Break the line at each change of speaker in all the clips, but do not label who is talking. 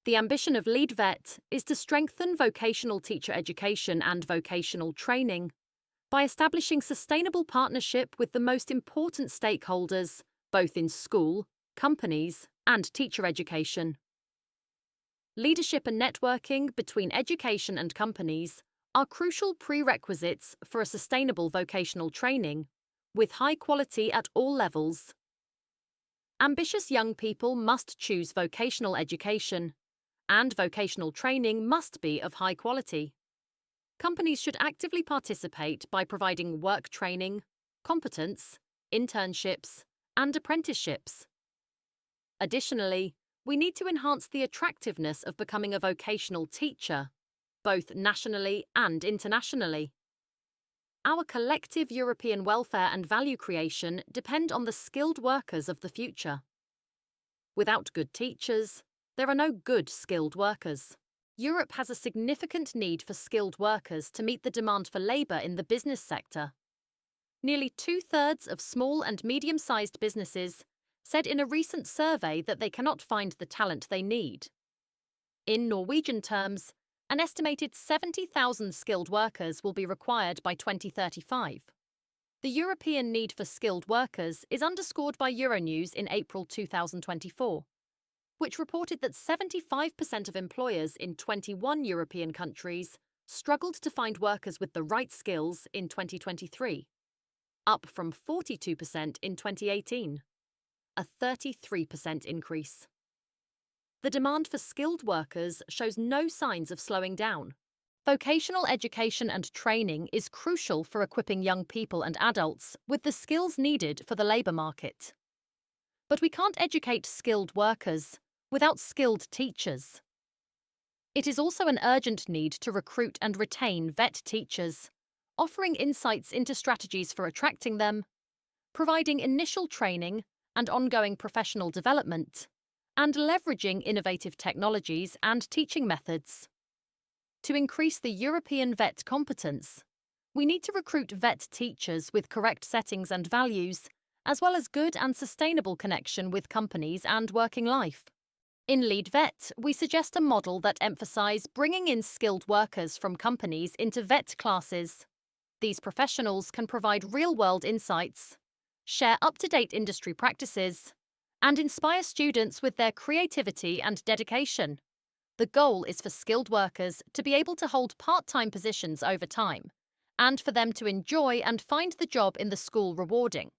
The ambition of LeadVet is to strengthen vocational teacher education and vocational training by establishing sustainable partnership with the most important stakeholders, both in school, companies, and teacher education. Leadership and networking between education and companies are crucial prerequisites for a sustainable vocational training, with high quality at all levels. Ambitious young people must choose vocational education, and vocational training must be of high quality. Companies should actively participate by providing work training, competence, internships, and apprenticeships. Additionally, we need to enhance the attractiveness of becoming a vocational teacher, both nationally and internationally. Our collective European welfare and value creation depend on the skilled workers of the future. Without good teachers, there are no good skilled workers. Europe has a significant need for skilled workers to meet the demand for labour in the business sector. Nearly 2/3 of small and medium-sized businesses said in a recent survey that they cannot find the talent they need. In Norwegian terms, an estimated 70,000 skilled workers will be required by 2035. The European need for skilled workers is underscored by Euronews in April 2024, which reported that 75% of employers in 21 European countries struggled to find workers with the right skills in 2023, up from 42% in 2018, a 33% increase. The demand for skilled workers shows no signs of slowing down. Vocational education and training is crucial for equipping young people and adults with the skills needed for the labour market. But we can't educate skilled workers without skilled teachers. It is also an urgent need to recruit and retain vet teachers, offering insights into strategies for attracting them, providing initial training and ongoing professional development, and leveraging innovative technologies and teaching methods. To increase the European vet competence, we need to recruit vet teachers with correct settings and values, as well as good and sustainable connection with companies and working life. In LeadVet, we suggest a model that emphasizes bringing in skilled workers from companies into vet classes. These professionals can provide real-world insights, share up-to-date industry practices, and inspire students with their creativity and dedication. The goal is for skilled workers to be able to hold part-time positions over time, and for them to enjoy and find the job in the school rewarding.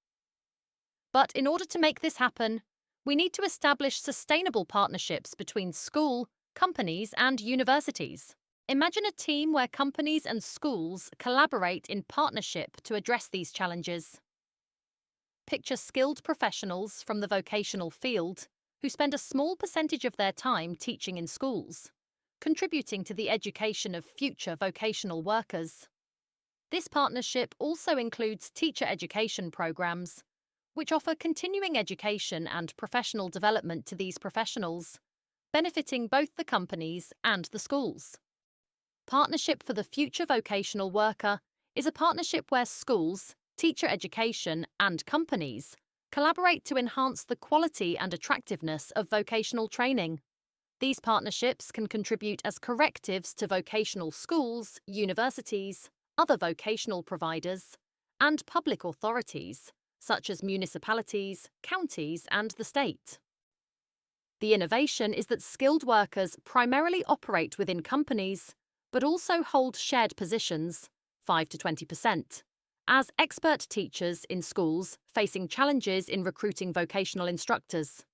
But in order to make this happen, we need to establish sustainable partnerships between school, companies, and universities. Imagine a team where companies and schools collaborate in partnership to address these challenges. Picture skilled professionals from the vocational field who spend a small percentage of their time teaching in schools, contributing to the education of future vocational workers. This partnership also includes teacher education programs, which offer continuing education and professional development to these professionals, benefiting both the companies and the schools. Partnership for the Future Vocational Worker is a partnership where schools, teacher education, and companies collaborate to enhance the quality and attractiveness of vocational training. These partnerships can contribute as correctives to vocational schools, universities, other vocational providers, and public authorities, such as municipalities, counties, and the state. The innovation is that skilled workers primarily operate within companies, but also hold shared positions, 5 to 20%, as expert teachers in schools facing challenges in recruiting vocational instructors.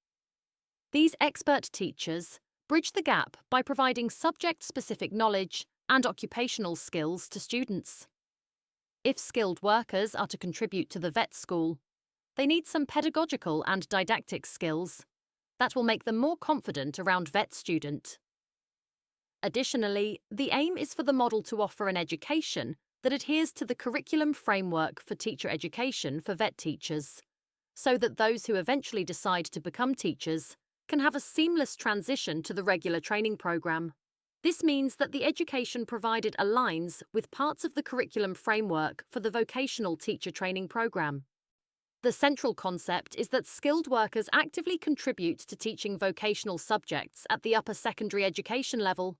These expert teachers bridge the gap by providing subject-specific knowledge and occupational skills to students. If skilled workers are to contribute to the vet school, they need some pedagogical and didactic skills that will make them more confident around vet student. Additionally, the aim is for the model to offer an education that adheres to the curriculum framework for teacher education for vet teachers, so that those who eventually decide to become teachers can have a seamless transition to the regular training program. This means that the education provided aligns with parts of the curriculum framework for the vocational teacher training program. The central concept is that skilled workers actively contribute to teaching vocational subjects at the upper secondary education level,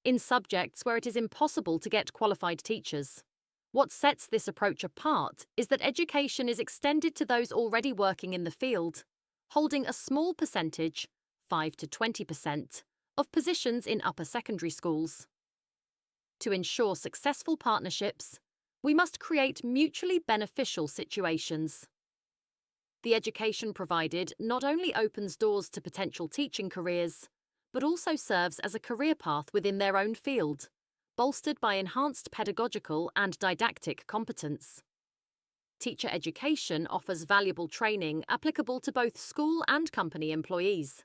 in subjects where it is impossible to get qualified teachers. What sets this approach apart is that education is extended to those already working in the field, holding a small percentage, 5 to 20%, of positions in upper secondary schools. To ensure successful partnerships, we must create mutually beneficial situations. The education provided not only opens doors to potential teaching careers, but also serves as a career path within their own field, bolstered by enhanced pedagogical and didactic competence. Teacher education offers valuable training applicable to both school and company employees.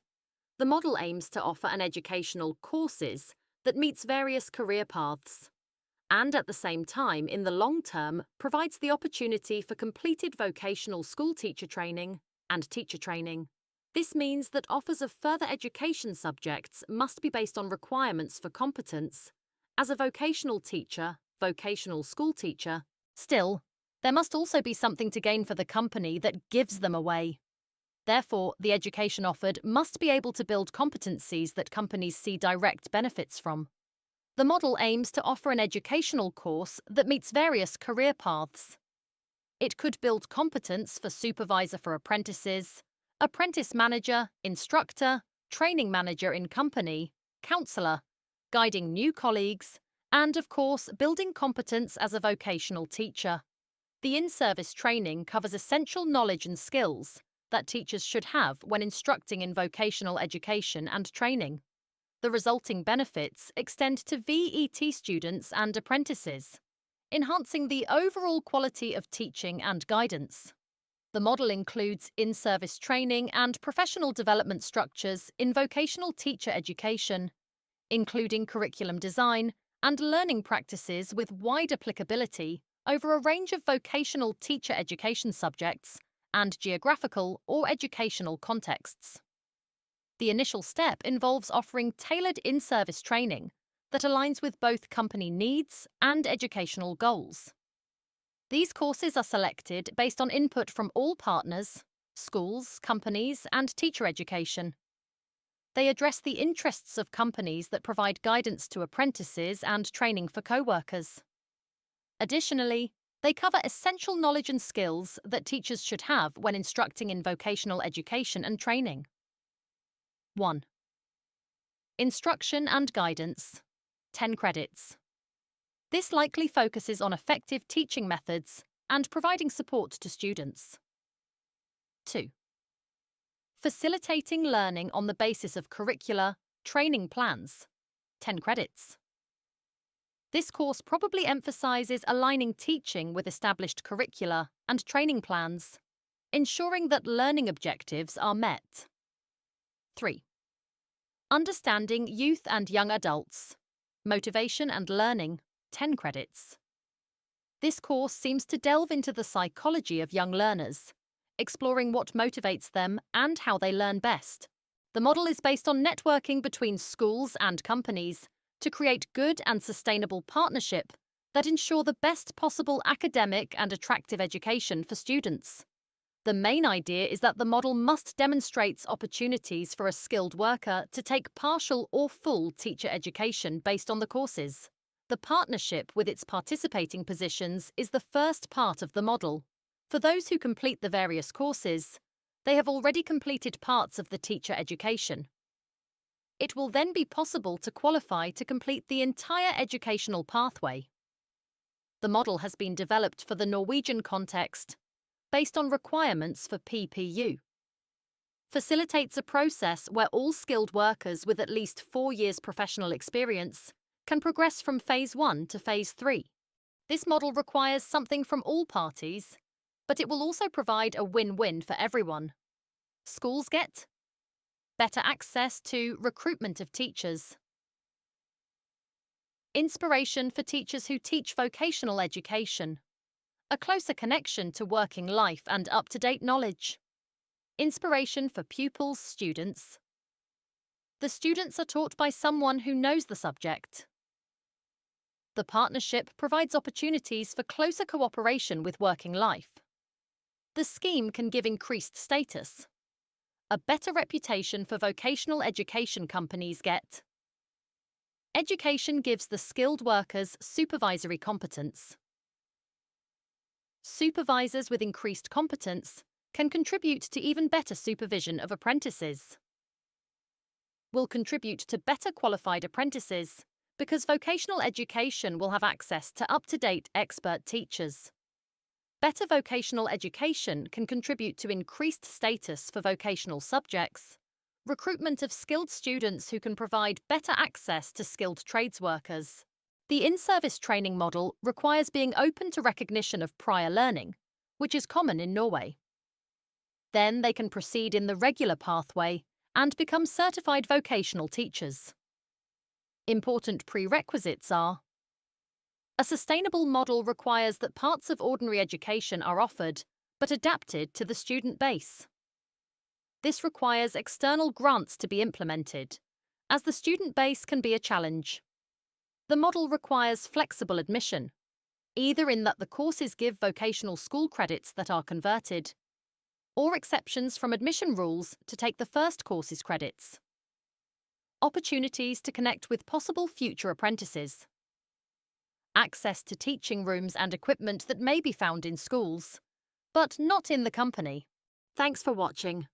The model aims to offer an educational courses that meets various career paths, and at the same time, in the long term, provides the opportunity for completed vocational school teacher training and teacher training. This means that offers of further education subjects must be based on requirements for competence as a vocational teacher, vocational school teacher. Still, there must also be something to gain for the company that gives them away. Therefore, the education offered must be able to build competencies that companies see direct benefits from. The model aims to offer an educational course that meets various career paths. It could build competence for supervisor for apprentices, apprentice manager, instructor, training manager in company, counsellor, guiding new colleagues, and, of course, building competence as a vocational teacher. The in-service training covers essential knowledge and skills that teachers should have when instructing in vocational education and training. The resulting benefits extend to VET students and apprentices, enhancing the overall quality of teaching and guidance. The model includes in-service training and professional development structures in vocational teacher education, including curriculum design and learning practices with wide applicability over a range of vocational teacher education subjects and geographical or educational contexts. The initial step involves offering tailored in-service training that aligns with both company needs and educational goals. These courses are selected based on input from all partners, schools, companies, and teacher education. They address the interests of companies that provide guidance to apprentices and training for co-workers. Additionally, they cover essential knowledge and skills that teachers should have when instructing in vocational education and training. 1. Instruction and guidance, 10 credits. This likely focuses on effective teaching methods and providing support to students. 2. Facilitating learning on the basis of curricula, training plans, 10 credits. This course probably emphasizes aligning teaching with established curricula and training plans, ensuring that learning objectives are met. 3. Understanding youth and young adults, motivation and learning, 10 credits. This course seems to delve into the psychology of young learners, exploring what motivates them and how they learn best. The model is based on networking between schools and companies to create good and sustainable partnership that ensure the best possible academic and attractive education for students. The main idea is that the model must demonstrate opportunities for a skilled worker to take partial or full teacher education based on the courses. The partnership with its participating positions is the first part of the model. For those who complete the various courses, they have already completed parts of the teacher education. It will then be possible to qualify to complete the entire educational pathway. The model has been developed for the Norwegian context, based on requirements for PPU. Facilitates a process where all skilled workers with at least 4 years professional experience can progress from Phase 1 to Phase 3. This model requires something from all parties, but it will also provide a win-win for everyone. Schools get better access to recruitment of teachers, inspiration for teachers who teach vocational education, a closer connection to working life and up-to-date knowledge, inspiration for pupils, students. The students are taught by someone who knows the subject. The partnership provides opportunities for closer cooperation with working life. The scheme can give increased status, a better reputation for vocational education companies get. Education gives the skilled workers supervisory competence. Supervisors with increased competence can contribute to even better supervision of apprentices. Will contribute to better qualified apprentices because vocational education will have access to up-to-date expert teachers. Better vocational education can contribute to increased status for vocational subjects, recruitment of skilled students who can provide better access to skilled trades workers. The in-service training model requires being open to recognition of prior learning, which is common in Norway. Then they can proceed in the regular pathway and become certified vocational teachers. Important prerequisites are: a sustainable model requires that parts of ordinary education are offered, but adapted to the student base. This requires external grants to be implemented, as the student base can be a challenge. The model requires flexible admission, either in that the courses give vocational school credits that are converted, or exceptions from admission rules to take the first course's credits. Opportunities to connect with possible future apprentices. Access to teaching rooms and equipment that may be found in schools, but not in the company. Thanks for watching.